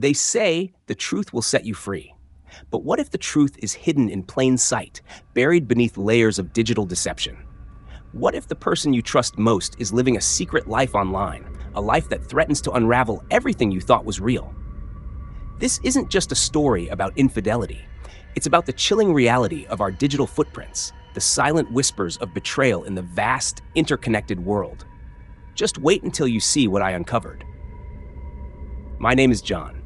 They say the truth will set you free. But what if the truth is hidden in plain sight, buried beneath layers of digital deception? What if the person you trust most is living a secret life online, a life that threatens to unravel everything you thought was real? This isn't just a story about infidelity. It's about the chilling reality of our digital footprints, the silent whispers of betrayal in the vast, interconnected world. Just wait until you see what I uncovered. My name is John.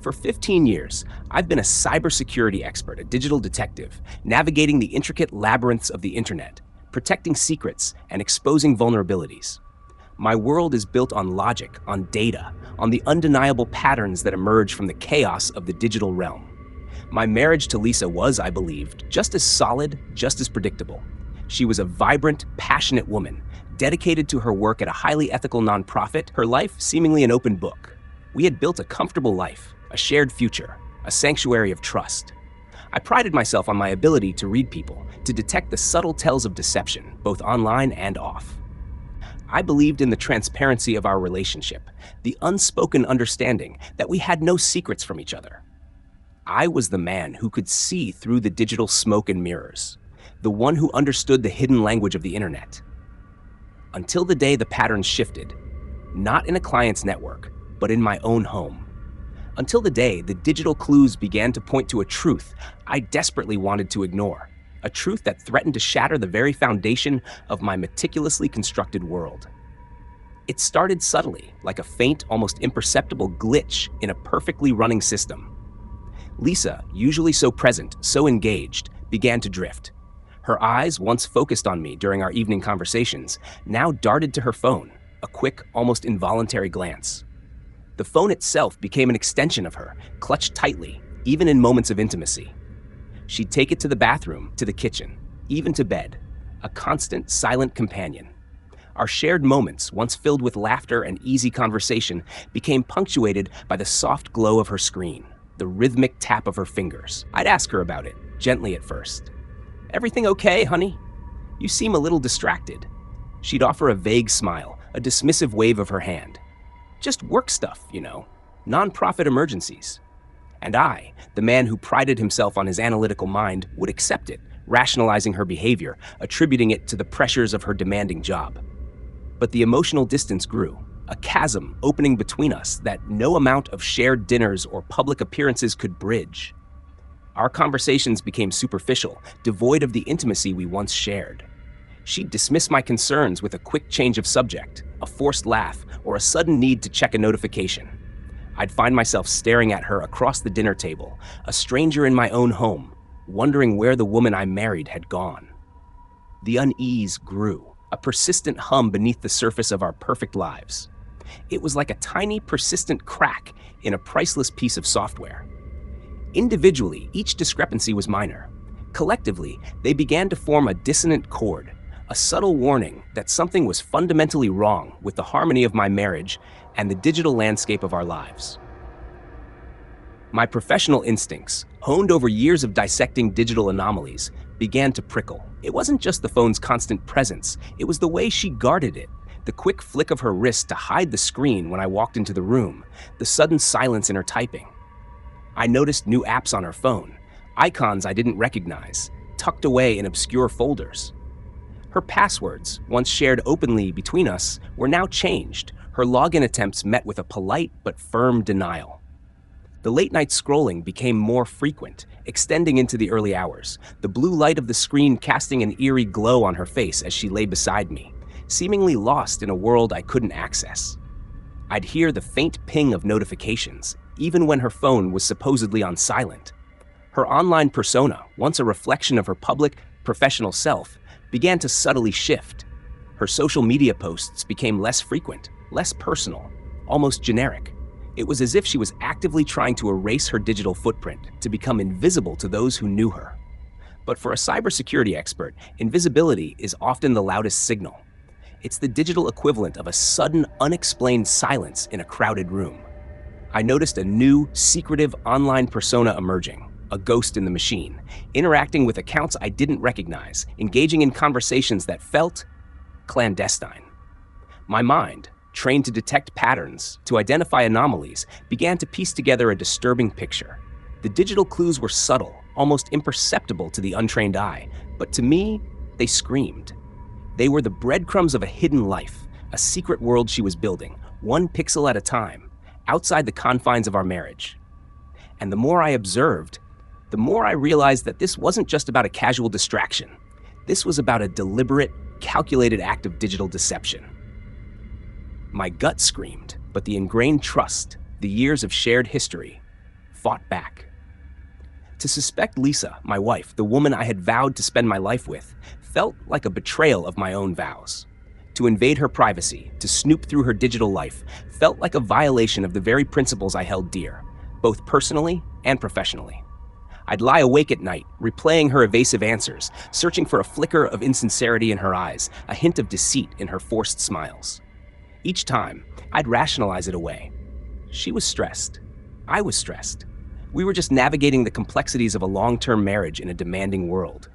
For 15 years, I've been a cybersecurity expert, a digital detective, navigating the intricate labyrinths of the internet, protecting secrets, and exposing vulnerabilities. My world is built on logic, on data, on the undeniable patterns that emerge from the chaos of the digital realm. My marriage to Lisa was, I believed, just as solid, just as predictable. She was a vibrant, passionate woman, dedicated to her work at a highly ethical nonprofit, her life seemingly an open book. We had built a comfortable life, a shared future, a sanctuary of trust. I prided myself on my ability to read people, to detect the subtle tells of deception, both online and off. I believed in the transparency of our relationship, the unspoken understanding that we had no secrets from each other. I was the man who could see through the digital smoke and mirrors, the one who understood the hidden language of the internet. Until the day the patterns shifted, not in a client's network, but in my own home. Until the day the digital clues began to point to a truth I desperately wanted to ignore, a truth that threatened to shatter the very foundation of my meticulously constructed world. It started subtly, like a faint, almost imperceptible glitch in a perfectly running system. Lisa, usually so present, so engaged, began to drift. Her eyes, once focused on me during our evening conversations, now darted to her phone, a quick, almost involuntary glance. The phone itself became an extension of her, clutched tightly, even in moments of intimacy. She'd take it to the bathroom, to the kitchen, even to bed, a constant, silent companion. Our shared moments, once filled with laughter and easy conversation, became punctuated by the soft glow of her screen, the rhythmic tap of her fingers. I'd ask her about it, gently at first. "Everything okay, honey? You seem a little distracted." She'd offer a vague smile, a dismissive wave of her hand. "Just work stuff, nonprofit emergencies." And I, the man who prided himself on his analytical mind, would accept it, rationalizing her behavior, attributing it to the pressures of her demanding job. But the emotional distance grew, a chasm opening between us that no amount of shared dinners or public appearances could bridge. Our conversations became superficial, devoid of the intimacy we once shared. She'd dismiss my concerns with a quick change of subject, a forced laugh, or a sudden need to check a notification. I'd find myself staring at her across the dinner table, a stranger in my own home, wondering where the woman I married had gone. The unease grew, a persistent hum beneath the surface of our perfect lives. It was like a tiny, persistent crack in a priceless piece of software. Individually, each discrepancy was minor. Collectively, they began to form a dissonant chord, a subtle warning that something was fundamentally wrong with the harmony of my marriage and the digital landscape of our lives. My professional instincts, honed over years of dissecting digital anomalies, began to prickle. It wasn't just the phone's constant presence, it was the way she guarded it, the quick flick of her wrist to hide the screen when I walked into the room, the sudden silence in her typing. I noticed new apps on her phone, icons I didn't recognize, tucked away in obscure folders. Her passwords, once shared openly between us, were now changed, her login attempts met with a polite but firm denial. The late-night scrolling became more frequent, extending into the early hours, the blue light of the screen casting an eerie glow on her face as she lay beside me, seemingly lost in a world I couldn't access. I'd hear the faint ping of notifications, even when her phone was supposedly on silent. Her online persona, once a reflection of her public, professional self, began to subtly shift. Her social media posts became less frequent, less personal, almost generic. It was as if she was actively trying to erase her digital footprint to become invisible to those who knew her. But for a cybersecurity expert, invisibility is often the loudest signal. It's the digital equivalent of a sudden, unexplained silence in a crowded room. I noticed a new, secretive online persona emerging, a ghost in the machine, interacting with accounts I didn't recognize, engaging in conversations that felt clandestine. My mind, trained to detect patterns, to identify anomalies, began to piece together a disturbing picture. The digital clues were subtle, almost imperceptible to the untrained eye, but to me, they screamed. They were the breadcrumbs of a hidden life, a secret world she was building, one pixel at a time, outside the confines of our marriage. And the more I observed, the more I realized that this wasn't just about a casual distraction. This was about a deliberate, calculated act of digital deception. My gut screamed, but the ingrained trust, the years of shared history, fought back. To suspect Lisa, my wife, the woman I had vowed to spend my life with, felt like a betrayal of my own vows. To invade her privacy, to snoop through her digital life, felt like a violation of the very principles I held dear, both personally and professionally. I'd lie awake at night, replaying her evasive answers, searching for a flicker of insincerity in her eyes, a hint of deceit in her forced smiles. Each time, I'd rationalize it away. She was stressed. I was stressed. We were just navigating the complexities of a long-term marriage in a demanding world.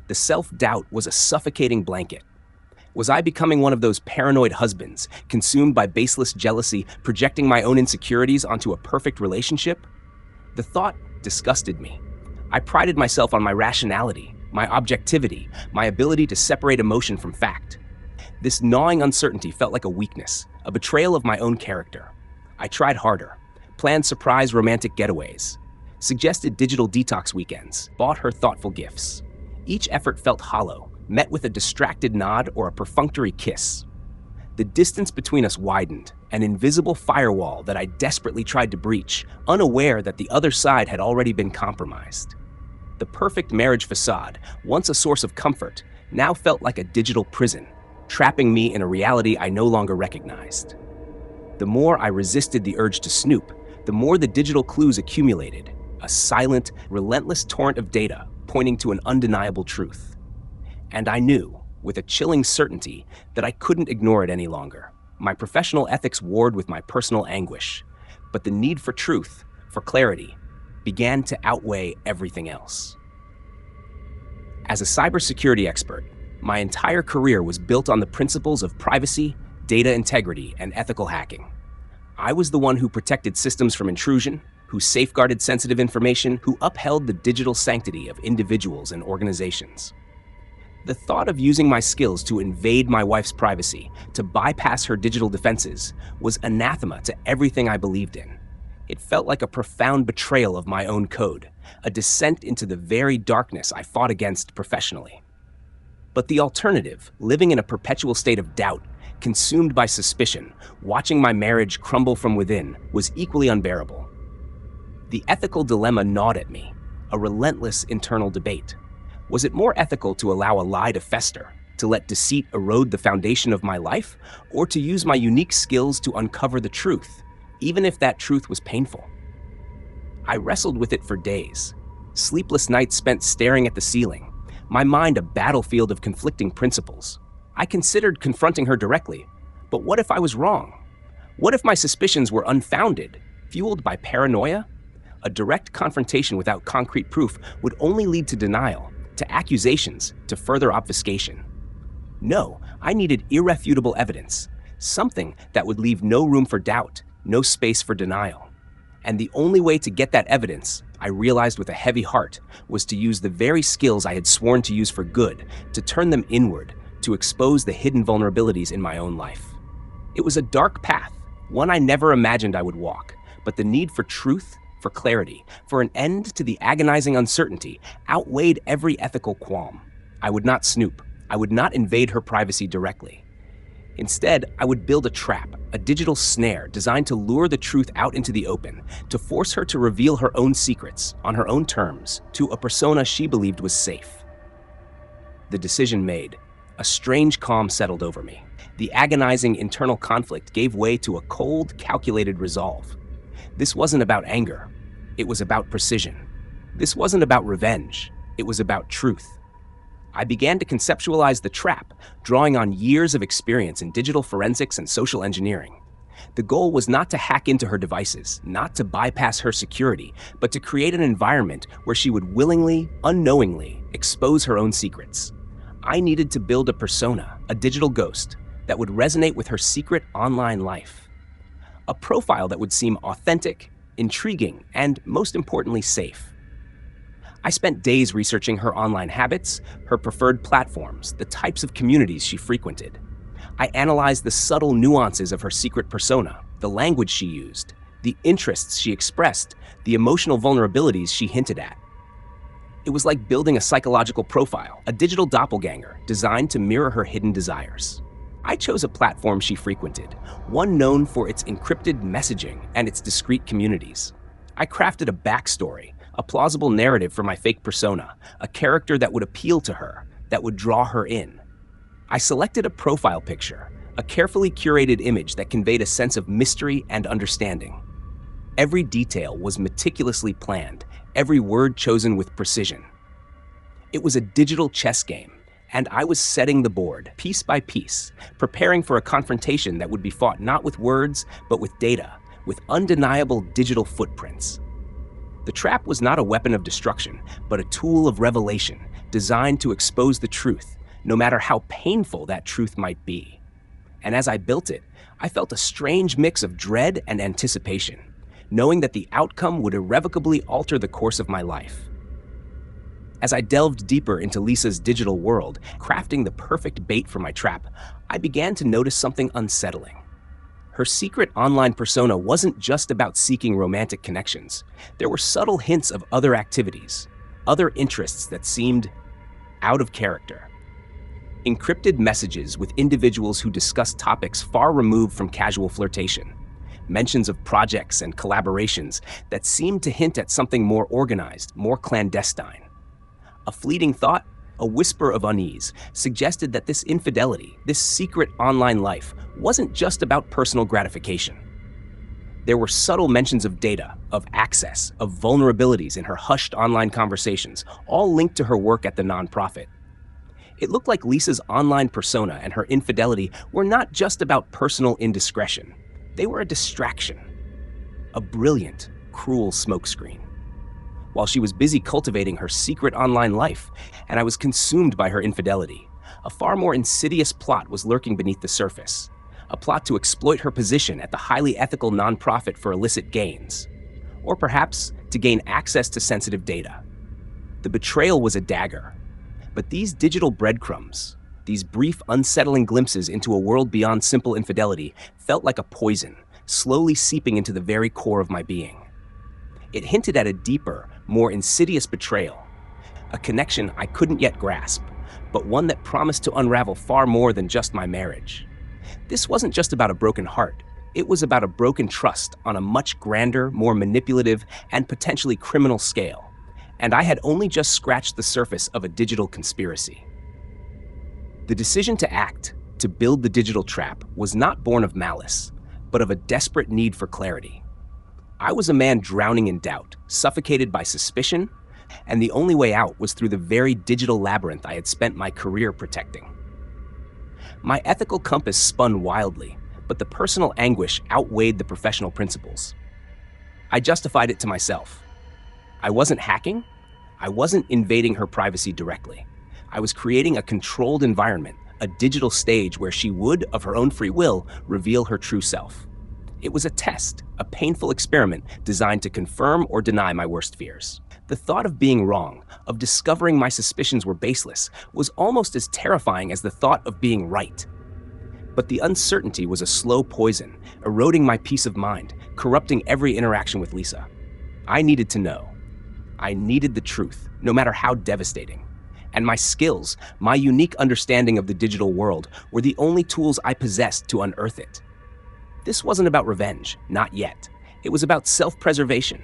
The self-doubt was a suffocating blanket. Was I becoming one of those paranoid husbands, consumed by baseless jealousy, projecting my own insecurities onto a perfect relationship? The thought disgusted me. I prided myself on my rationality, my objectivity, my ability to separate emotion from fact. This gnawing uncertainty felt like a weakness, a betrayal of my own character. I tried harder, planned surprise romantic getaways, suggested digital detox weekends, bought her thoughtful gifts. Each effort felt hollow, met with a distracted nod or a perfunctory kiss. The distance between us widened, an invisible firewall that I desperately tried to breach, unaware that the other side had already been compromised. The perfect marriage facade, once a source of comfort, now felt like a digital prison, trapping me in a reality I no longer recognized. The more I resisted the urge to snoop, the more the digital clues accumulated, a silent, relentless torrent of data pointing to an undeniable truth. And I knew, with a chilling certainty, that I couldn't ignore it any longer. My professional ethics warred with my personal anguish, but the need for truth, for clarity, began to outweigh everything else. As a cybersecurity expert, my entire career was built on the principles of privacy, data integrity, and ethical hacking. I was the one who protected systems from intrusion, who safeguarded sensitive information, who upheld the digital sanctity of individuals and organizations. The thought of using my skills to invade my wife's privacy, to bypass her digital defenses, was anathema to everything I believed in. It felt like a profound betrayal of my own code, a descent into the very darkness I fought against professionally. But the alternative, living in a perpetual state of doubt, consumed by suspicion, watching my marriage crumble from within, was equally unbearable. The ethical dilemma gnawed at me, a relentless internal debate. Was it more ethical to allow a lie to fester, to let deceit erode the foundation of my life, or to use my unique skills to uncover the truth, even if that truth was painful? I wrestled with it for days, sleepless nights spent staring at the ceiling, my mind a battlefield of conflicting principles. I considered confronting her directly, but what if I was wrong? What if my suspicions were unfounded, fueled by paranoia? A direct confrontation without concrete proof would only lead to denial, to accusations, to further obfuscation. No, I needed irrefutable evidence, something that would leave no room for doubt, no space for denial. And the only way to get that evidence, I realized with a heavy heart, was to use the very skills I had sworn to use for good, to turn them inward, to expose the hidden vulnerabilities in my own life. It was a dark path, one I never imagined I would walk, but the need for truth, for clarity, for an end to the agonizing uncertainty outweighed every ethical qualm. I would not snoop. I would not invade her privacy directly. Instead, I would build a trap, a digital snare designed to lure the truth out into the open, to force her to reveal her own secrets, on her own terms, to a persona she believed was safe. The decision made, a strange calm settled over me. The agonizing internal conflict gave way to a cold, calculated resolve. This wasn't about anger. It was about precision. This wasn't about revenge. It was about truth. I began to conceptualize the trap, drawing on years of experience in digital forensics and social engineering. The goal was not to hack into her devices, not to bypass her security, but to create an environment where she would willingly, unknowingly, expose her own secrets. I needed to build a persona, a digital ghost, that would resonate with her secret online life. A profile that would seem authentic, intriguing, and most importantly, safe. I spent days researching her online habits, her preferred platforms, the types of communities she frequented. I analyzed the subtle nuances of her secret persona, the language she used, the interests she expressed, the emotional vulnerabilities she hinted at. It was like building a psychological profile, a digital doppelganger designed to mirror her hidden desires. I chose a platform she frequented, one known for its encrypted messaging and its discreet communities. I crafted a backstory, a plausible narrative for my fake persona, a character that would appeal to her, that would draw her in. I selected a profile picture, a carefully curated image that conveyed a sense of mystery and understanding. Every detail was meticulously planned, every word chosen with precision. It was a digital chess game, and I was setting the board, piece by piece, preparing for a confrontation that would be fought not with words, but with data, with undeniable digital footprints. The trap was not a weapon of destruction, but a tool of revelation, designed to expose the truth, no matter how painful that truth might be. And as I built it, I felt a strange mix of dread and anticipation, knowing that the outcome would irrevocably alter the course of my life. As I delved deeper into Lisa's digital world, crafting the perfect bait for my trap, I began to notice something unsettling. Her secret online persona wasn't just about seeking romantic connections. There were subtle hints of other activities, other interests that seemed out of character. Encrypted messages with individuals who discussed topics far removed from casual flirtation. Mentions of projects and collaborations that seemed to hint at something more organized, more clandestine. A fleeting thought, a whisper of unease, suggested that this infidelity, this secret online life, wasn't just about personal gratification. There were subtle mentions of data, of access, of vulnerabilities in her hushed online conversations, all linked to her work at the nonprofit. It looked like Lisa's online persona and her infidelity were not just about personal indiscretion. They were a distraction, a brilliant, cruel smokescreen. While she was busy cultivating her secret online life, and I was consumed by her infidelity, a far more insidious plot was lurking beneath the surface. A plot to exploit her position at the highly ethical nonprofit for illicit gains. Or perhaps to gain access to sensitive data. The betrayal was a dagger. But these digital breadcrumbs, these brief, unsettling glimpses into a world beyond simple infidelity, felt like a poison, slowly seeping into the very core of my being. It hinted at a deeper, more insidious betrayal, a connection I couldn't yet grasp, but one that promised to unravel far more than just my marriage. This wasn't just about a broken heart. It was about a broken trust on a much grander, more manipulative, and potentially criminal scale. And I had only just scratched the surface of a digital conspiracy. The decision to act, to build the digital trap, was not born of malice, but of a desperate need for clarity. I was a man drowning in doubt, suffocated by suspicion, and the only way out was through the very digital labyrinth I had spent my career protecting. My ethical compass spun wildly, but the personal anguish outweighed the professional principles. I justified it to myself. I wasn't hacking. I wasn't invading her privacy directly. I was creating a controlled environment, a digital stage where she would, of her own free will, reveal her true self. It was a test, a painful experiment designed to confirm or deny my worst fears. The thought of being wrong, of discovering my suspicions were baseless, was almost as terrifying as the thought of being right. But the uncertainty was a slow poison, eroding my peace of mind, corrupting every interaction with Lisa. I needed to know. I needed the truth, no matter how devastating. And my skills, my unique understanding of the digital world, were the only tools I possessed to unearth it. This wasn't about revenge, not yet. It was about self-preservation,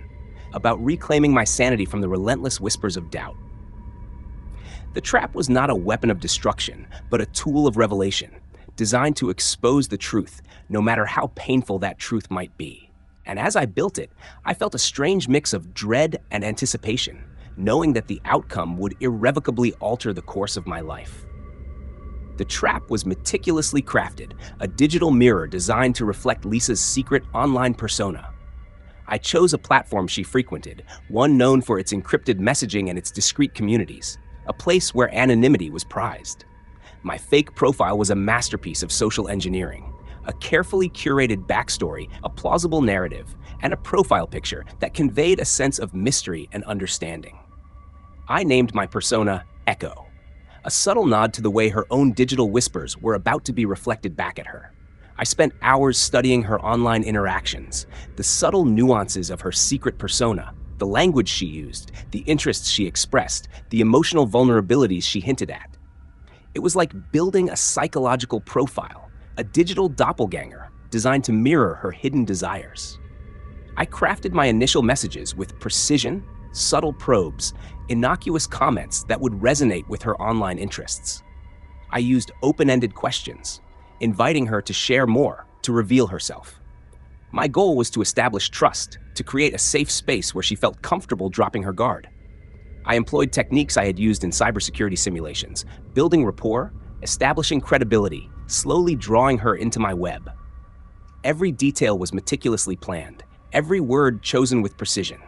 about reclaiming my sanity from the relentless whispers of doubt. The trap was not a weapon of destruction, but a tool of revelation, designed to expose the truth, no matter how painful that truth might be. And as I built it, I felt a strange mix of dread and anticipation, knowing that the outcome would irrevocably alter the course of my life. The trap was meticulously crafted, a digital mirror designed to reflect Lisa's secret online persona. I chose a platform she frequented, one known for its encrypted messaging and its discreet communities, a place where anonymity was prized. My fake profile was a masterpiece of social engineering, a carefully curated backstory, a plausible narrative, and a profile picture that conveyed a sense of mystery and understanding. I named my persona Echo, a subtle nod to the way her own digital whispers were about to be reflected back at her. I spent hours studying her online interactions, the subtle nuances of her secret persona, the language she used, the interests she expressed, the emotional vulnerabilities she hinted at. It was like building a psychological profile, a digital doppelganger designed to mirror her hidden desires. I crafted my initial messages with precision, subtle probes, innocuous comments that would resonate with her online interests. I used open-ended questions, inviting her to share more, to reveal herself. My goal was to establish trust, to create a safe space where she felt comfortable dropping her guard. I employed techniques I had used in cybersecurity simulations, building rapport, establishing credibility, slowly drawing her into my web. Every detail was meticulously planned, every word chosen with precision.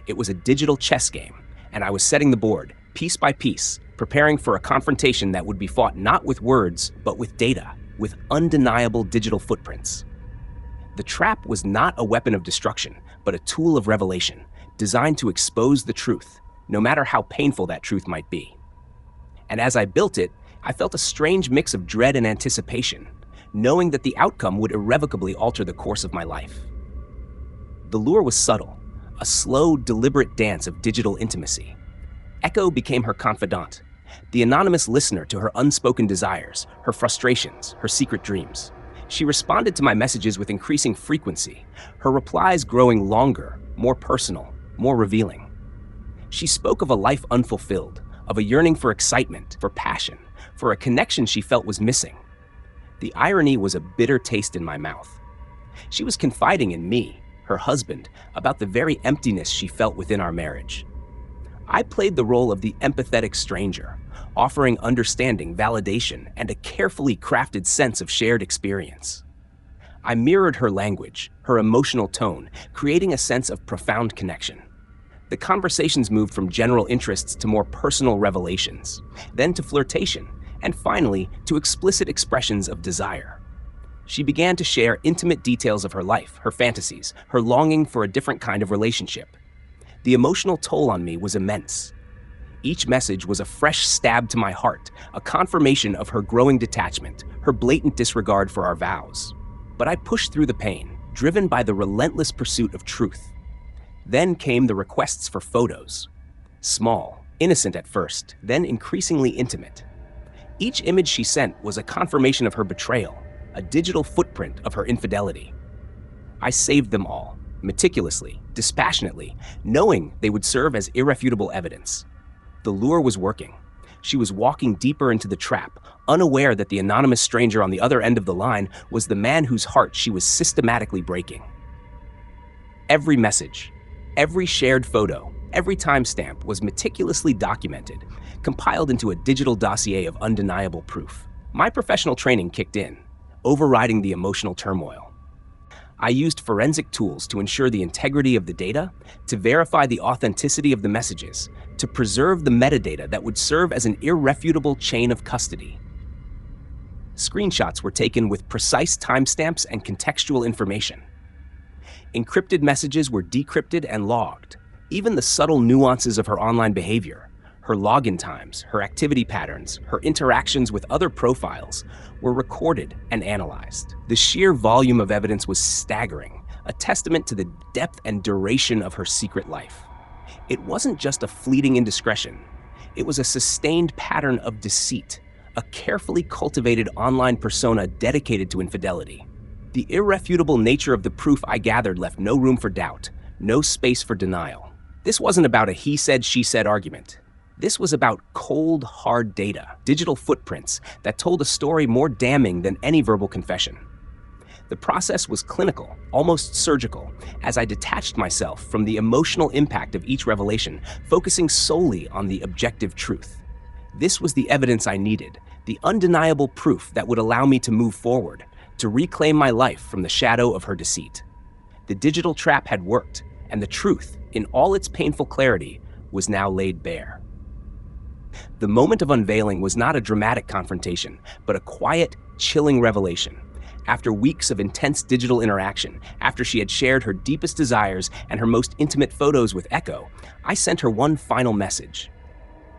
It was a digital chess game, and I was setting the board, piece by piece, preparing for a confrontation that would be fought not with words, but with data, with undeniable digital footprints. The trap was not a weapon of destruction, but a tool of revelation, designed to expose the truth, no matter how painful that truth might be. And as I built it, I felt a strange mix of dread and anticipation, knowing that the outcome would irrevocably alter the course of my life. The lure was subtle, a slow, deliberate dance of digital intimacy. Echo became her confidant, the anonymous listener to her unspoken desires, her frustrations, her secret dreams. She responded to my messages with increasing frequency, her replies growing longer, more personal, more revealing. She spoke of a life unfulfilled, of a yearning for excitement, for passion, for a connection she felt was missing. The irony was a bitter taste in my mouth. She was confiding in me, her husband, about the very emptiness she felt within our marriage. I played the role of the empathetic stranger, offering understanding, validation, and a carefully crafted sense of shared experience. I mirrored her language, her emotional tone, creating a sense of profound connection. The conversations moved from general interests to more personal revelations, then to flirtation, and finally to explicit expressions of desire. She began to share intimate details of her life, her fantasies, her longing for a different kind of relationship. The emotional toll on me was immense. Each message was a fresh stab to my heart, a confirmation of her growing detachment, her blatant disregard for our vows. But I pushed through the pain, driven by the relentless pursuit of truth. Then came the requests for photos. Small, innocent at first, then increasingly intimate. Each image she sent was a confirmation of her betrayal, a digital footprint of her infidelity. I saved them all, meticulously, dispassionately, knowing they would serve as irrefutable evidence. The lure was working. She was walking deeper into the trap, unaware that the anonymous stranger on the other end of the line was the man whose heart she was systematically breaking. Every message, every shared photo, every timestamp was meticulously documented, compiled into a digital dossier of undeniable proof. My professional training kicked in, overriding the emotional turmoil. I used forensic tools to ensure the integrity of the data, to verify the authenticity of the messages, to preserve the metadata that would serve as an irrefutable chain of custody. Screenshots were taken with precise timestamps and contextual information. Encrypted messages were decrypted and logged. Even the subtle nuances of her online behavior, her login times, her activity patterns, her interactions with other profiles, were recorded and analyzed. The sheer volume of evidence was staggering, a testament to the depth and duration of her secret life. It wasn't just a fleeting indiscretion. It was a sustained pattern of deceit, a carefully cultivated online persona dedicated to infidelity. The irrefutable nature of the proof I gathered left no room for doubt, no space for denial. This wasn't about a he said, she said argument. This was about cold, hard data, digital footprints that told a story more damning than any verbal confession. The process was clinical, almost surgical, as I detached myself from the emotional impact of each revelation, focusing solely on the objective truth. This was the evidence I needed, the undeniable proof that would allow me to move forward, to reclaim my life from the shadow of her deceit. The digital trap had worked, and the truth, in all its painful clarity, was now laid bare. The moment of unveiling was not a dramatic confrontation, but a quiet, chilling revelation. After weeks of intense digital interaction, after she had shared her deepest desires and her most intimate photos with Echo, I sent her one final message.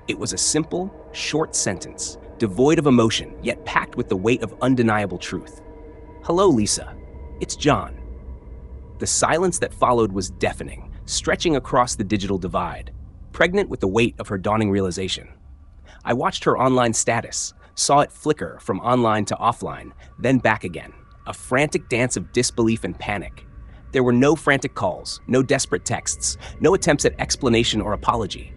It was a simple, short sentence, devoid of emotion, yet packed with the weight of undeniable truth. "Hello, Lisa. It's John." The silence that followed was deafening, stretching across the digital divide, pregnant with the weight of her dawning realization. I watched her online status, saw it flicker from online to offline, then back again, a frantic dance of disbelief and panic. There were no frantic calls, no desperate texts, no attempts at explanation or apology,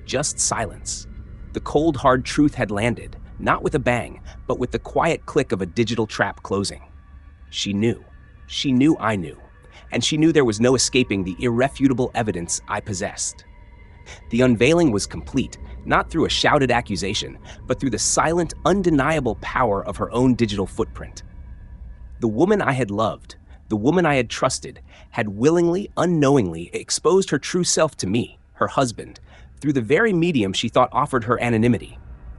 just silence. The cold, hard truth had landed, not with a bang, but with the quiet click of a digital trap closing. She knew. She knew I knew. And she knew there was no escaping the irrefutable evidence I possessed. The unveiling was complete, not through a shouted accusation, but through the silent, undeniable power of her own digital footprint. The woman I had loved, the woman I had trusted, had willingly, unknowingly exposed her true self to me, her husband, through the very medium she thought offered her anonymity.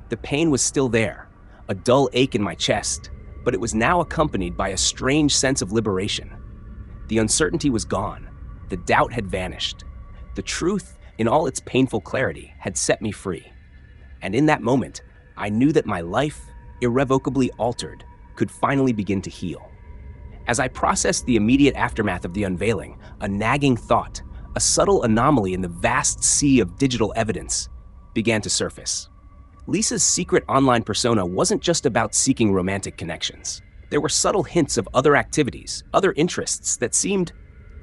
The pain was still there, a dull ache in my chest, but it was now accompanied by a strange sense of liberation. The uncertainty was gone. The doubt had vanished. The truth, in all its painful clarity, had set me free. And in that moment, I knew that my life, irrevocably altered, could finally begin to heal. As I processed the immediate aftermath of the unveiling, a nagging thought, a subtle anomaly in the vast sea of digital evidence, began to surface. Lisa's secret online persona wasn't just about seeking romantic connections. There were subtle hints of other activities, other interests that seemed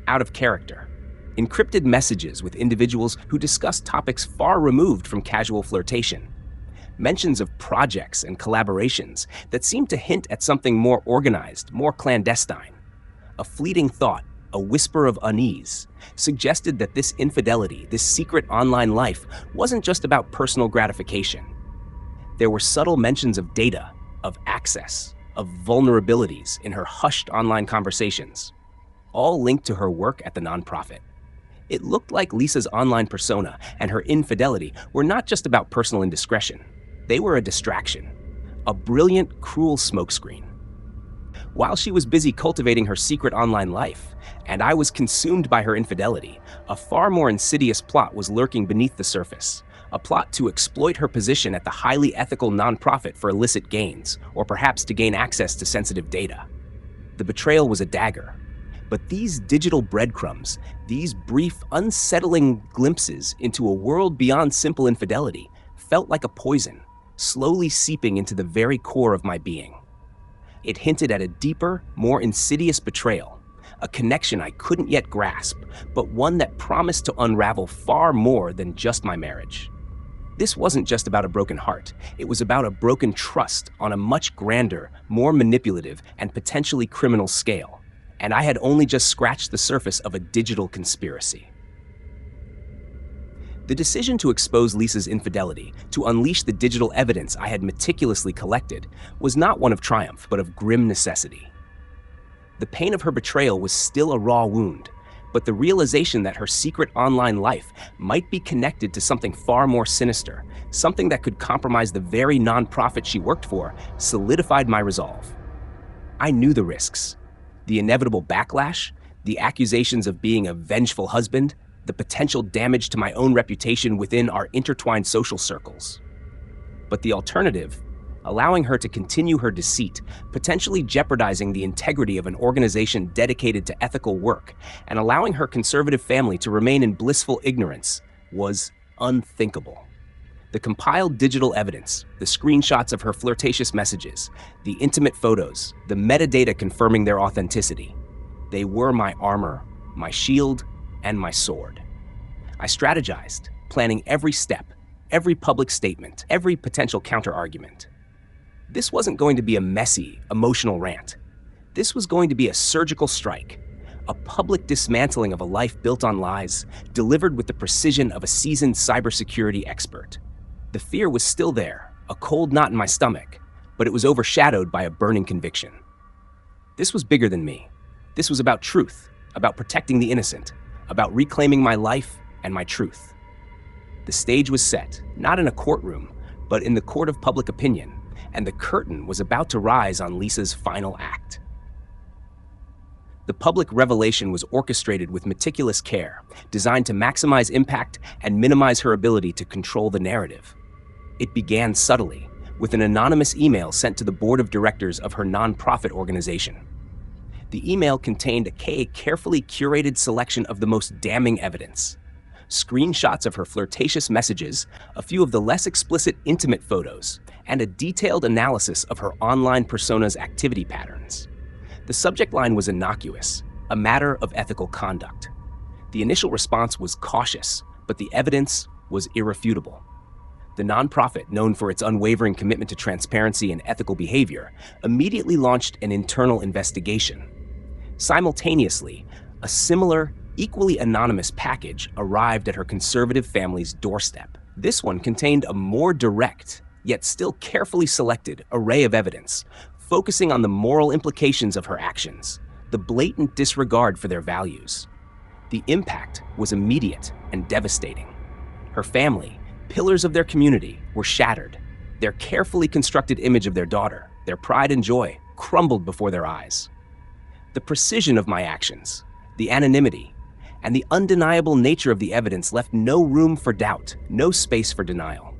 out of character. Encrypted messages with individuals who discussed topics far removed from casual flirtation. Mentions of projects and collaborations that seemed to hint at something more organized, more clandestine. A fleeting thought, a whisper of unease, suggested that this infidelity, this secret online life, wasn't just about personal gratification. There were subtle mentions of data, of access, of vulnerabilities in her hushed online conversations, all linked to her work at the nonprofit. It looked like Lisa's online persona and her infidelity were not just about personal indiscretion. They were a distraction, a brilliant, cruel smokescreen. While she was busy cultivating her secret online life, and I was consumed by her infidelity, a far more insidious plot was lurking beneath the surface. A plot to exploit her position at the highly ethical nonprofit for illicit gains, or perhaps to gain access to sensitive data. The betrayal was a dagger. But these digital breadcrumbs, these brief, unsettling glimpses into a world beyond simple infidelity, felt like a poison, slowly seeping into the very core of my being. It hinted at a deeper, more insidious betrayal, a connection I couldn't yet grasp, but one that promised to unravel far more than just my marriage. This wasn't just about a broken heart. It was about a broken trust on a much grander, more manipulative, and potentially criminal scale. And I had only just scratched the surface of a digital conspiracy. The decision to expose Lisa's infidelity, to unleash the digital evidence I had meticulously collected, was not one of triumph, but of grim necessity. The pain of her betrayal was still a raw wound, but the realization that her secret online life might be connected to something far more sinister, something that could compromise the very nonprofit she worked for, solidified my resolve. I knew the risks. The inevitable backlash, the accusations of being a vengeful husband, the potential damage to my own reputation within our intertwined social circles. But the alternative, allowing her to continue her deceit, potentially jeopardizing the integrity of an organization dedicated to ethical work, and allowing her conservative family to remain in blissful ignorance, was unthinkable. The compiled digital evidence, the screenshots of her flirtatious messages, the intimate photos, the metadata confirming their authenticity, they were my armor, my shield, and my sword. I strategized, planning every step, every public statement, every potential counter-argument. This wasn't going to be a messy, emotional rant. This was going to be a surgical strike, a public dismantling of a life built on lies, delivered with the precision of a seasoned cybersecurity expert. The fear was still there, a cold knot in my stomach, but it was overshadowed by a burning conviction. This was bigger than me. This was about truth, about protecting the innocent, about reclaiming my life and my truth. The stage was set, not in a courtroom, but in the court of public opinion, and the curtain was about to rise on Lisa's final act. The public revelation was orchestrated with meticulous care, designed to maximize impact and minimize her ability to control the narrative. It began subtly, with an anonymous email sent to the board of directors of her nonprofit organization. The email contained a carefully curated selection of the most damning evidence: screenshots of her flirtatious messages, a few of the less explicit intimate photos, and a detailed analysis of her online persona's activity patterns. The subject line was innocuous, a matter of ethical conduct. The initial response was cautious, but the evidence was irrefutable. The nonprofit, known for its unwavering commitment to transparency and ethical behavior, immediately launched an internal investigation. Simultaneously, a similar, equally anonymous package arrived at her conservative family's doorstep. This one contained a more direct, yet still carefully selected, array of evidence, focusing on the moral implications of her actions, the blatant disregard for their values. The impact was immediate and devastating. Her family, pillars of their community, were shattered. Their carefully constructed image of their daughter, their pride and joy, crumbled before their eyes. The precision of my actions, the anonymity, and the undeniable nature of the evidence left no room for doubt, no space for denial.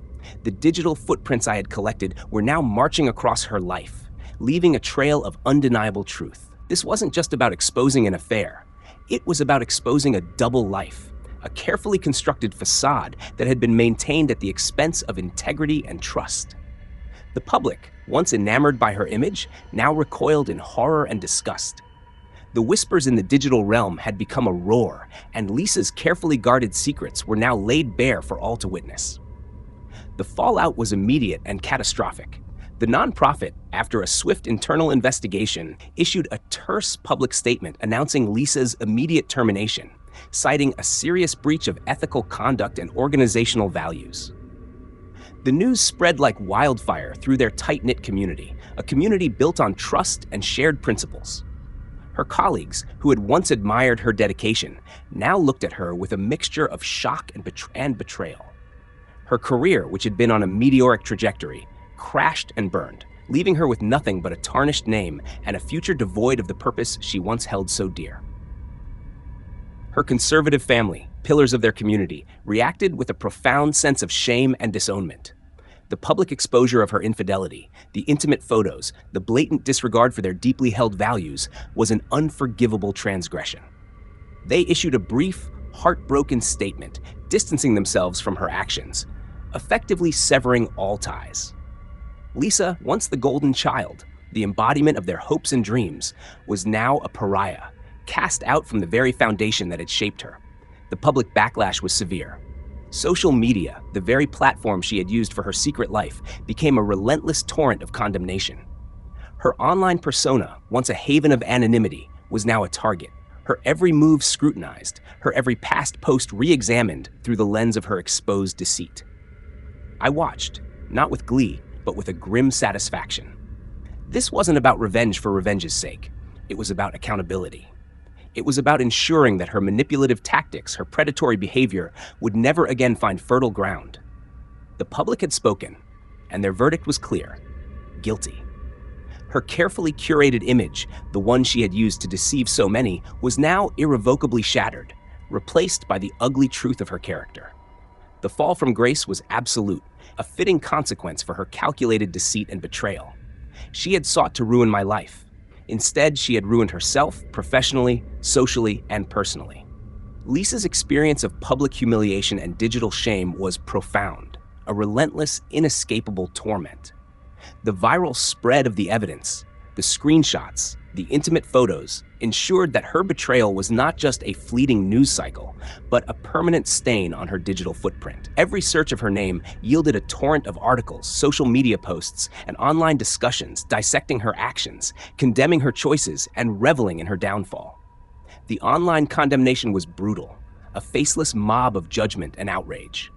The digital footprints I had collected were now marching across her life, leaving a trail of undeniable truth. This wasn't just about exposing an affair. It was about exposing a double life, a carefully constructed facade that had been maintained at the expense of integrity and trust. The public, once enamored by her image, now recoiled in horror and disgust. The whispers in the digital realm had become a roar, and Lisa's carefully guarded secrets were now laid bare for all to witness. The fallout was immediate and catastrophic. The nonprofit, after a swift internal investigation, issued a terse public statement announcing Lisa's immediate termination, citing a serious breach of ethical conduct and organizational values. The news spread like wildfire through their tight-knit community, a community built on trust and shared principles. Her colleagues, who had once admired her dedication, now looked at her with a mixture of shock and betrayal. Her career, which had been on a meteoric trajectory, crashed and burned, leaving her with nothing but a tarnished name and a future devoid of the purpose she once held so dear. Her conservative family, pillars of their community, reacted with a profound sense of shame and disownment. The public exposure of her infidelity, the intimate photos, the blatant disregard for their deeply held values was an unforgivable transgression. They issued a brief, heartbroken statement, distancing themselves from her actions, effectively severing all ties. Lisa, once the golden child, the embodiment of their hopes and dreams, was now a pariah, cast out from the very foundation that had shaped her. The public backlash was severe. Social media, the very platform she had used for her secret life, became a relentless torrent of condemnation. Her online persona, once a haven of anonymity, was now a target. Her every move scrutinized, her every past post re-examined through the lens of her exposed deceit. I watched, not with glee, but with a grim satisfaction. This wasn't about revenge for revenge's sake. It was about accountability. It was about ensuring that her manipulative tactics, her predatory behavior, would never again find fertile ground. The public had spoken, and their verdict was clear: guilty. Her carefully curated image, the one she had used to deceive so many, was now irrevocably shattered, replaced by the ugly truth of her character. The fall from grace was absolute, a fitting consequence for her calculated deceit and betrayal. She had sought to ruin my life. Instead, she had ruined herself professionally, socially, and personally. Lisa's experience of public humiliation and digital shame was profound, a relentless, inescapable torment. The viral spread of the evidence, the screenshots, the intimate photos, ensured that her betrayal was not just a fleeting news cycle, but a permanent stain on her digital footprint. Every search of her name yielded a torrent of articles, social media posts, and online discussions dissecting her actions, condemning her choices, and reveling in her downfall. The online condemnation was brutal, a faceless mob of judgment and outrage.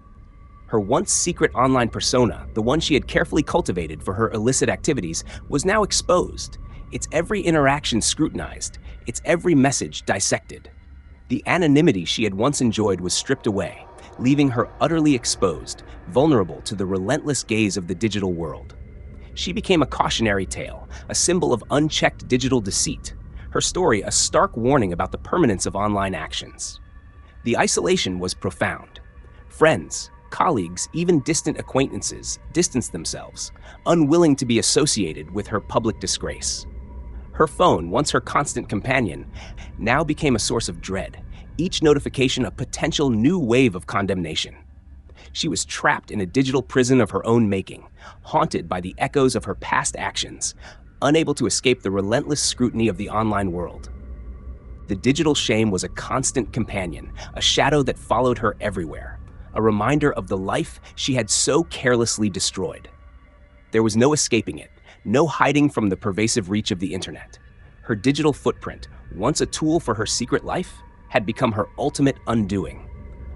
Her once secret online persona, the one she had carefully cultivated for her illicit activities, was now exposed, its every interaction scrutinized, its every message dissected. The anonymity she had once enjoyed was stripped away, leaving her utterly exposed, vulnerable to the relentless gaze of the digital world. She became a cautionary tale, a symbol of unchecked digital deceit, her story a stark warning about the permanence of online actions. The isolation was profound. Friends, colleagues, even distant acquaintances distanced themselves, unwilling to be associated with her public disgrace. Her phone, once her constant companion, now became a source of dread, each notification a potential new wave of condemnation. She was trapped in a digital prison of her own making, haunted by the echoes of her past actions, unable to escape the relentless scrutiny of the online world. The digital shame was a constant companion, a shadow that followed her everywhere, a reminder of the life she had so carelessly destroyed. There was no escaping it, no hiding from the pervasive reach of the internet. Her digital footprint, once a tool for her secret life, had become her ultimate undoing,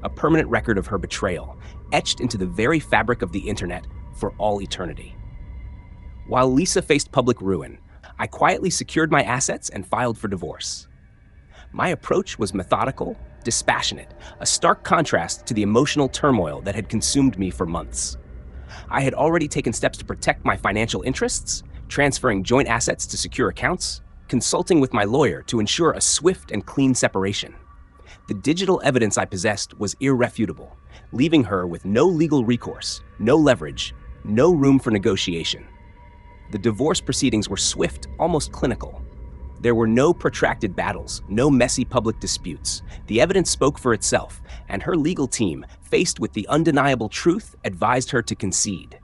a permanent record of her betrayal, etched into the very fabric of the internet for all eternity. While Lisa faced public ruin, I quietly secured my assets and filed for divorce. My approach was methodical, dispassionate, a stark contrast to the emotional turmoil that had consumed me for months. I had already taken steps to protect my financial interests, transferring joint assets to secure accounts, consulting with my lawyer to ensure a swift and clean separation. The digital evidence I possessed was irrefutable, leaving her with no legal recourse, no leverage, no room for negotiation. The divorce proceedings were swift, almost clinical. There were no protracted battles, no messy public disputes. The evidence spoke for itself, and her legal team, faced with the undeniable truth, advised her to concede.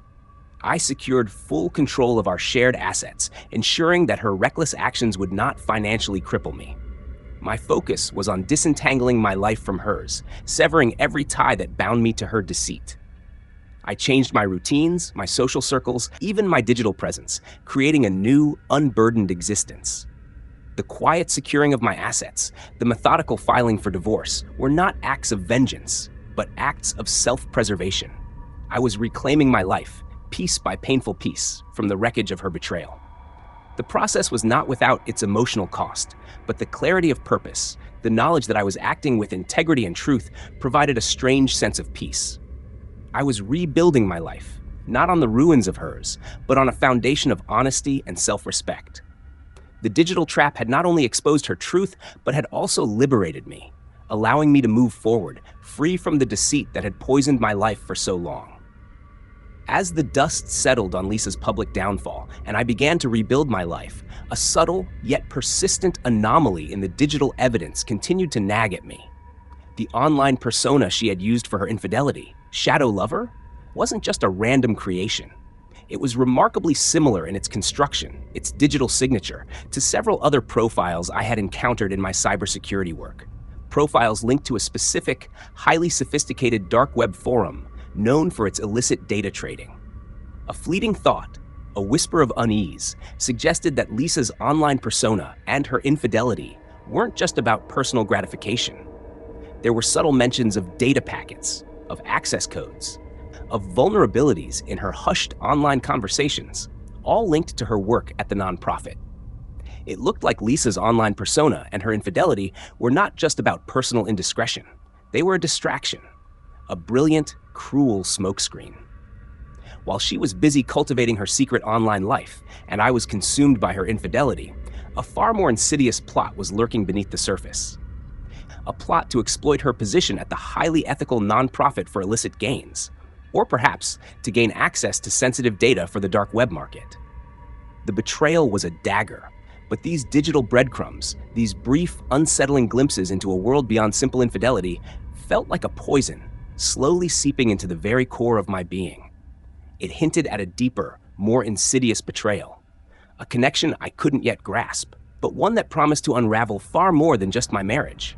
I secured full control of our shared assets, ensuring that her reckless actions would not financially cripple me. My focus was on disentangling my life from hers, severing every tie that bound me to her deceit. I changed my routines, my social circles, even my digital presence, creating a new, unburdened existence. The quiet securing of my assets, the methodical filing for divorce, were not acts of vengeance, but acts of self-preservation. I was reclaiming my life, piece by painful piece, from the wreckage of her betrayal. The process was not without its emotional cost, but the clarity of purpose, the knowledge that I was acting with integrity and truth, provided a strange sense of peace. I was rebuilding my life, not on the ruins of hers, but on a foundation of honesty and self-respect. The digital trap had not only exposed her truth, but had also liberated me, allowing me to move forward, free from the deceit that had poisoned my life for so long. As the dust settled on Lisa's public downfall, and I began to rebuild my life, a subtle yet persistent anomaly in the digital evidence continued to nag at me. The online persona she had used for her infidelity, Shadow Lover, wasn't just a random creation. It was remarkably similar in its construction, its digital signature, to several other profiles I had encountered in my cybersecurity work. Profiles linked to a specific, highly sophisticated dark web forum known for its illicit data trading. A fleeting thought, a whisper of unease, suggested that Lisa's online persona and her infidelity weren't just about personal gratification. There were subtle mentions of data packets, of access codes, of vulnerabilities in her hushed online conversations, all linked to her work at the nonprofit. It looked like Lisa's online persona and her infidelity were not just about personal indiscretion. They were a distraction, a brilliant, cruel smokescreen. While she was busy cultivating her secret online life, and I was consumed by her infidelity, a far more insidious plot was lurking beneath the surface. A plot to exploit her position at the highly ethical nonprofit for illicit gains, or perhaps to gain access to sensitive data for the dark web market. The betrayal was a dagger, but these digital breadcrumbs, these brief, unsettling glimpses into a world beyond simple infidelity, felt like a poison, slowly seeping into the very core of my being. It hinted at a deeper, more insidious betrayal, a connection I couldn't yet grasp, but one that promised to unravel far more than just my marriage.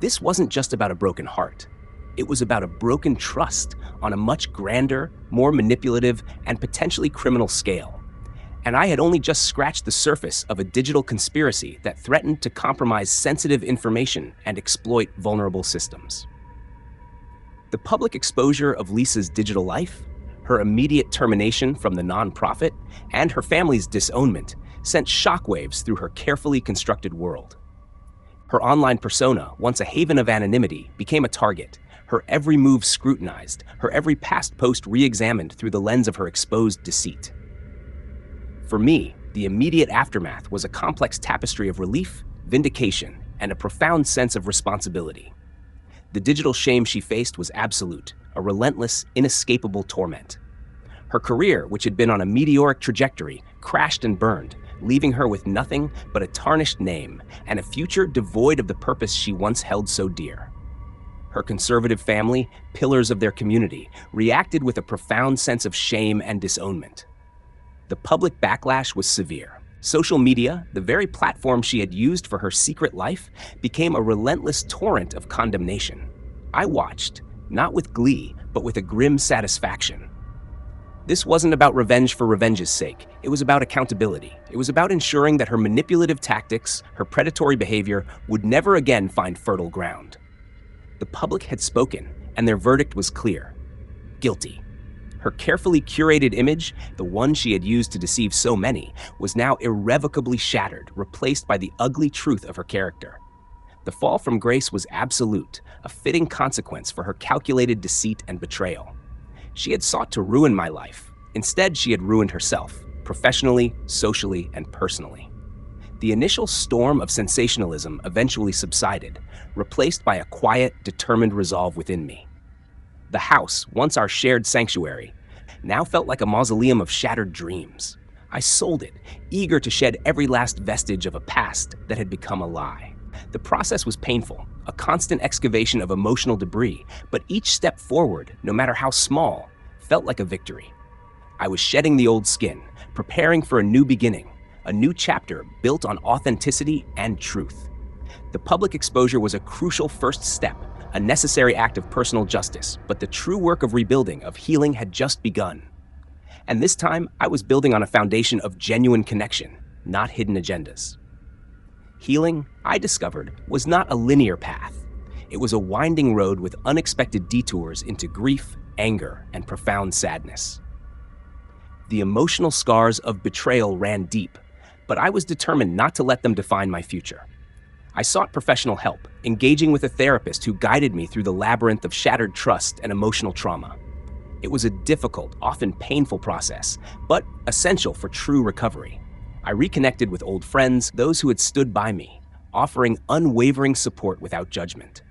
This wasn't just about a broken heart. It was about a broken trust on a much grander, more manipulative, and potentially criminal scale. And I had only just scratched the surface of a digital conspiracy that threatened to compromise sensitive information and exploit vulnerable systems. The public exposure of Lisa's digital life, her immediate termination from the nonprofit, and her family's disownment sent shockwaves through her carefully constructed world. Her online persona, once a haven of anonymity, became a target, her every move scrutinized, her every past post re-examined through the lens of her exposed deceit. For me, the immediate aftermath was a complex tapestry of relief, vindication, and a profound sense of responsibility. The digital shame she faced was absolute, a relentless, inescapable torment. Her career, which had been on a meteoric trajectory, crashed and burned, leaving her with nothing but a tarnished name and a future devoid of the purpose she once held so dear. Her conservative family, pillars of their community, reacted with a profound sense of shame and disownment. The public backlash was severe. Social media, the very platform she had used for her secret life, became a relentless torrent of condemnation. I watched, not with glee, but with a grim satisfaction. This wasn't about revenge for revenge's sake. It was about accountability. It was about ensuring that her manipulative tactics, her predatory behavior, would never again find fertile ground. The public had spoken, and their verdict was clear. Guilty. Her carefully curated image, the one she had used to deceive so many, was now irrevocably shattered, replaced by the ugly truth of her character. The fall from grace was absolute, a fitting consequence for her calculated deceit and betrayal. She had sought to ruin my life. Instead, she had ruined herself, professionally, socially, and personally. The initial storm of sensationalism eventually subsided, replaced by a quiet, determined resolve within me. The house, once our shared sanctuary, now felt like a mausoleum of shattered dreams. I sold it, eager to shed every last vestige of a past that had become a lie. The process was painful, a constant excavation of emotional debris, but each step forward, no matter how small, felt like a victory. I was shedding the old skin, preparing for a new beginning, a new chapter built on authenticity and truth. The public exposure was a crucial first step, a necessary act of personal justice, but the true work of rebuilding, of healing, had just begun. And this time, I was building on a foundation of genuine connection, not hidden agendas. Healing, I discovered, was not a linear path. It was a winding road with unexpected detours into grief, anger, and profound sadness. The emotional scars of betrayal ran deep, but I was determined not to let them define my future. I sought professional help, engaging with a therapist who guided me through the labyrinth of shattered trust and emotional trauma. It was a difficult, often painful process, but essential for true recovery. I reconnected with old friends, those who had stood by me, offering unwavering support without judgment.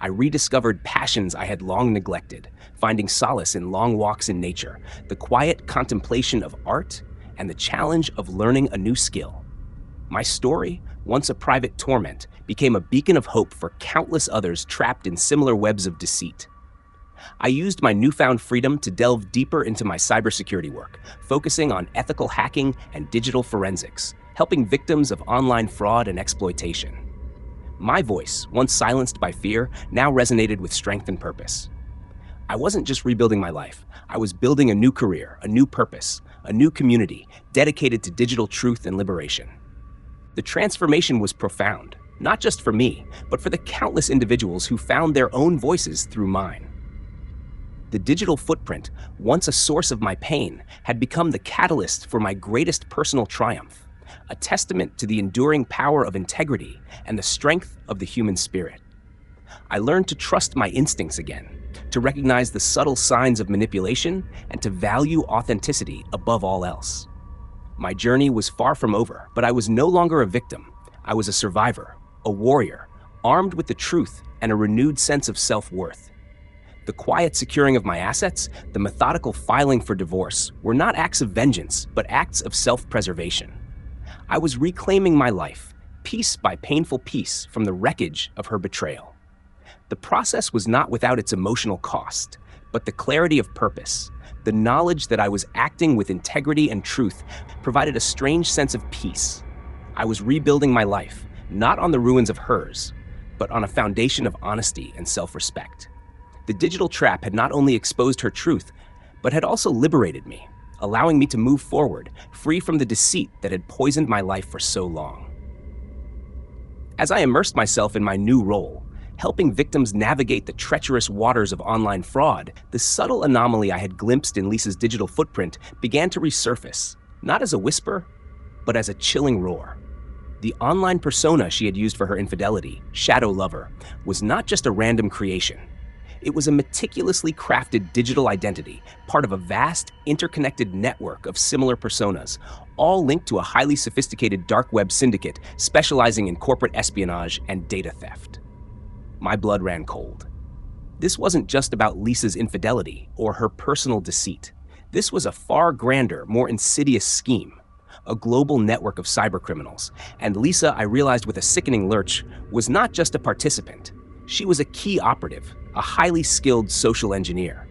I rediscovered passions I had long neglected, finding solace in long walks in nature, the quiet contemplation of art, and the challenge of learning a new skill. My story, once a private torment, became a beacon of hope for countless others trapped in similar webs of deceit. I used my newfound freedom to delve deeper into my cybersecurity work, focusing on ethical hacking and digital forensics, helping victims of online fraud and exploitation. My voice, once silenced by fear, now resonated with strength and purpose. I wasn't just rebuilding my life. I was building a new career, a new purpose, a new community dedicated to digital truth and liberation. The transformation was profound, not just for me, but for the countless individuals who found their own voices through mine. The digital footprint, once a source of my pain, had become the catalyst for my greatest personal triumph, a testament to the enduring power of integrity and the strength of the human spirit. I learned to trust my instincts again, to recognize the subtle signs of manipulation, and to value authenticity above all else. My journey was far from over, but I was no longer a victim. I was a survivor, a warrior, armed with the truth and a renewed sense of self-worth. The quiet securing of my assets, the methodical filing for divorce, were not acts of vengeance, but acts of self-preservation. I was reclaiming my life, piece by painful piece, from the wreckage of her betrayal. The process was not without its emotional cost, but the clarity of purpose, the knowledge that I was acting with integrity and truth, provided a strange sense of peace. I was rebuilding my life, not on the ruins of hers, but on a foundation of honesty and self-respect. The digital trap had not only exposed her truth, but had also liberated me, allowing me to move forward, free from the deceit that had poisoned my life for so long. As I immersed myself in my new role, helping victims navigate the treacherous waters of online fraud, the subtle anomaly I had glimpsed in Lisa's digital footprint began to resurface, not as a whisper, but as a chilling roar. The online persona she had used for her infidelity, Shadow Lover, was not just a random creation. It was a meticulously crafted digital identity, part of a vast, interconnected network of similar personas, all linked to a highly sophisticated dark web syndicate specializing in corporate espionage and data theft. My blood ran cold. This wasn't just about Lisa's infidelity or her personal deceit. This was a far grander, more insidious scheme, a global network of cybercriminals. And Lisa, I realized with a sickening lurch, was not just a participant. She was a key operative, a highly skilled social engineer.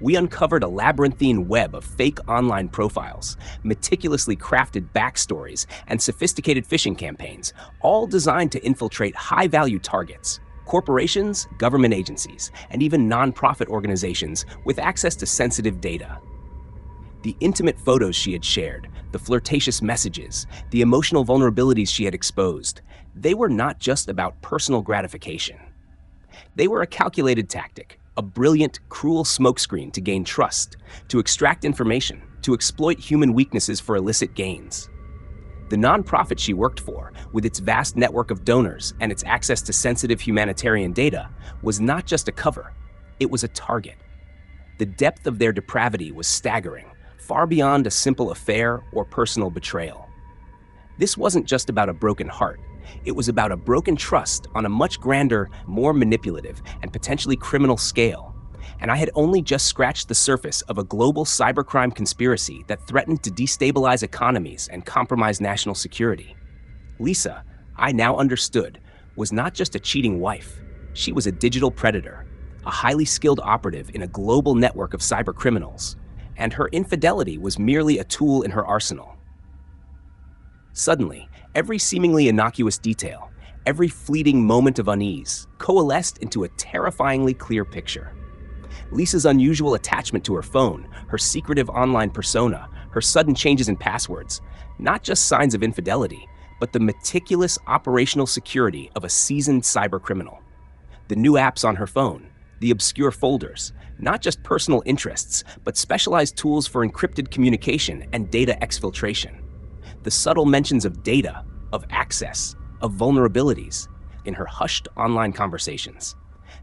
We uncovered a labyrinthine web of fake online profiles, meticulously crafted backstories, and sophisticated phishing campaigns, all designed to infiltrate high-value targets, corporations, government agencies, and even nonprofit organizations with access to sensitive data. The intimate photos she had shared, the flirtatious messages, the emotional vulnerabilities she had exposed, they were not just about personal gratification. They were a calculated tactic, a brilliant, cruel smokescreen to gain trust, to extract information, to exploit human weaknesses for illicit gains. The nonprofit she worked for, with its vast network of donors and its access to sensitive humanitarian data, was not just a cover, it was a target. The depth of their depravity was staggering, far beyond a simple affair or personal betrayal. This wasn't just about a broken heart. It was about a broken trust on a much grander, more manipulative, and potentially criminal scale. And I had only just scratched the surface of a global cybercrime conspiracy that threatened to destabilize economies and compromise national security. Lisa, I now understood, was not just a cheating wife. She was a digital predator, a highly skilled operative in a global network of cybercriminals. And her infidelity was merely a tool in her arsenal. Suddenly, every seemingly innocuous detail, every fleeting moment of unease, coalesced into a terrifyingly clear picture. Lisa's unusual attachment to her phone, her secretive online persona, her sudden changes in passwords, not just signs of infidelity, but the meticulous operational security of a seasoned cybercriminal. The new apps on her phone, the obscure folders, not just personal interests, but specialized tools for encrypted communication and data exfiltration. The subtle mentions of data, of access, of vulnerabilities in her hushed online conversations.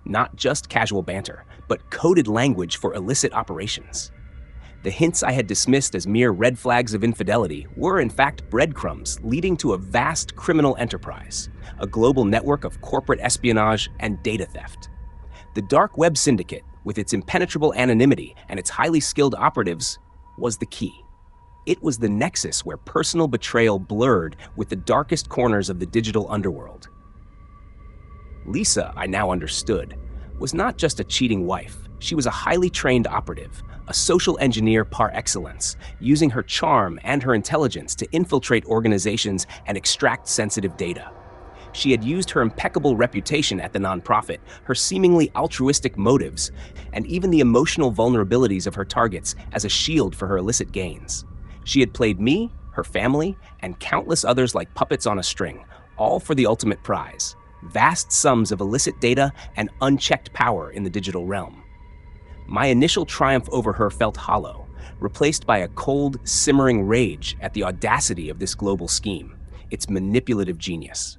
Not just casual banter, but coded language for illicit operations. The hints I had dismissed as mere red flags of infidelity were in fact breadcrumbs leading to a vast criminal enterprise, a global network of corporate espionage and data theft. The dark web syndicate, with its impenetrable anonymity and its highly skilled operatives, was the key. It was the nexus where personal betrayal blurred with the darkest corners of the digital underworld. Lisa, I now understood, was not just a cheating wife. She was a highly trained operative, a social engineer par excellence, using her charm and her intelligence to infiltrate organizations and extract sensitive data. She had used her impeccable reputation at the nonprofit, her seemingly altruistic motives, and even the emotional vulnerabilities of her targets as a shield for her illicit gains. She had played me, her family, and countless others like puppets on a string, all for the ultimate prize: vast sums of illicit data and unchecked power in the digital realm. My initial triumph over her felt hollow, replaced by a cold, simmering rage at the audacity of this global scheme, its manipulative genius.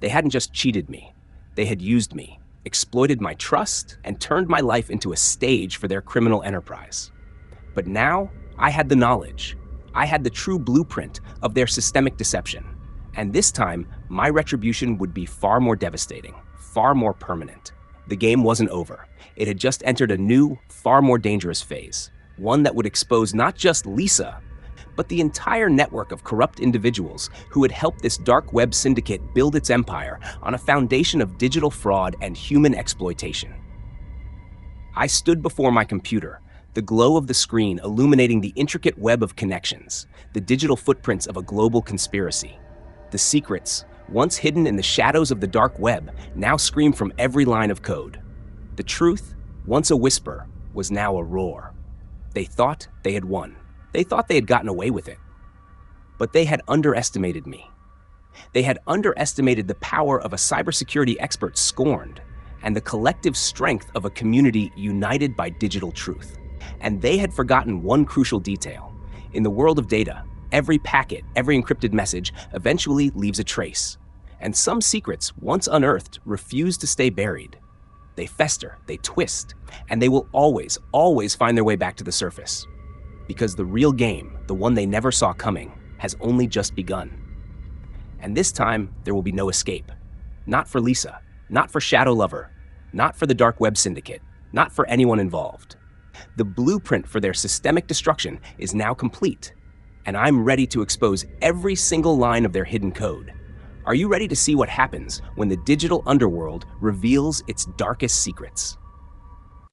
They hadn't just cheated me, they had used me, exploited my trust, and turned my life into a stage for their criminal enterprise. But now, I had the knowledge. I had the true blueprint of their systemic deception. And this time, my retribution would be far more devastating, far more permanent. The game wasn't over. It had just entered a new, far more dangerous phase, one that would expose not just Lisa, but the entire network of corrupt individuals who had helped this dark web syndicate build its empire on a foundation of digital fraud and human exploitation. I stood before my computer, the glow of the screen illuminating the intricate web of connections, the digital footprints of a global conspiracy. The secrets, once hidden in the shadows of the dark web, now scream from every line of code. The truth, once a whisper, was now a roar. They thought they had won. They thought they had gotten away with it. But they had underestimated me. They had underestimated the power of a cybersecurity expert scorned, and the collective strength of a community united by digital truth. And they had forgotten one crucial detail. In the world of data, every packet, every encrypted message eventually leaves a trace. And some secrets, once unearthed, refuse to stay buried. They fester, they twist, and they will always, always find their way back to the surface. Because the real game, the one they never saw coming, has only just begun. And this time, there will be no escape. Not for Lisa, not for Shadow Lover, not for the Dark Web Syndicate, not for anyone involved. The blueprint for their systemic destruction is now complete, and I'm ready to expose every single line of their hidden code. Are you ready to see what happens when the digital underworld reveals its darkest secrets?